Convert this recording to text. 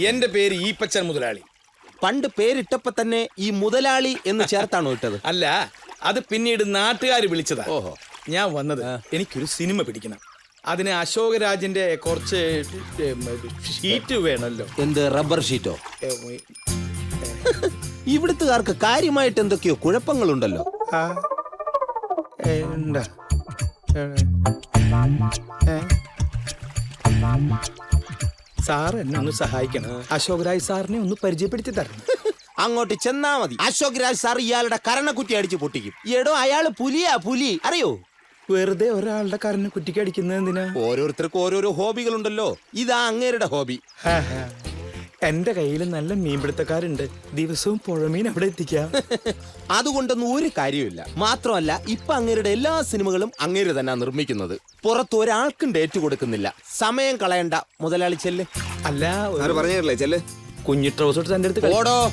എന്റെ പേര് ഈപ്പച്ചൻ മുതലാളി. പണ്ട് പേരിട്ടപ്പോ തന്നെ ഈ മുതലാളി എന്ന് ചേർത്താണോ ഇട്ടത്? അല്ല, അത് പിന്നീട് നാട്ടുകാർ വിളിച്ചതാ. ഓഹോ. ഞാൻ വന്നത് എനിക്കൊരു സിനിമ പിടിക്കണം. അതിന് അശോകരാജിന്റെ കുറച്ച് ഷീറ്റ് വേണമല്ലോ. എന്ത്, റബ്ബർ ഷീറ്റോ? ഇവിടുത്തുകാർക്ക് കാര്യമായിട്ട് എന്തൊക്കെയോ കുഴപ്പങ്ങളുണ്ടല്ലോ. സാർ എന്നെ ഒന്ന് സഹായിക്കണം. അശോക് രാജ് സാറിനെ ഒന്ന് പരിചയപ്പെടുത്തി തരണം. അങ്ങോട്ട് ചെന്നാ മതി. അശോക് രാജ് സാർ ഇയാളുടെ കരണക്കുറ്റി അടിച്ച് പൊട്ടിക്കും. എടോ, അയാള് പുലിയാ, പുലി, അറിയോ? വെറുതെ ഒരാളുടെ കരനെ കുറ്റിക്ക് അടിക്കുന്നത് എന്തിനാ? ഓരോരുത്തർക്കും ഓരോരോ ഹോബികളുണ്ടല്ലോ. ഇതാ അങ്ങേരുടെ ഹോബി. എന്റെ കയ്യിൽ നല്ല മീൻപിടുത്തക്കാരുണ്ട്. ദിവസവും പുഴമീൻ അവിടെ എത്തിക്കാം. അതുകൊണ്ടൊന്നും ഒരു കാര്യമില്ല. മാത്രമല്ല, ഇപ്പൊ അങ്ങേരുടെ എല്ലാ സിനിമകളും അങ്ങേര് തന്നെ നിർമ്മിക്കുന്നത്. പുറത്ത് ഒരാൾക്കും ഡേറ്റ് കൊടുക്കുന്നില്ല. സമയം കളയണ്ട, മുതലാളി ചെല്ല്. അല്ല, പറഞ്ഞില്ലേ ചെല്ല്. കുഞ്ഞി ട്രൗസർ എന്റെ അടുത്ത് ഓടോ.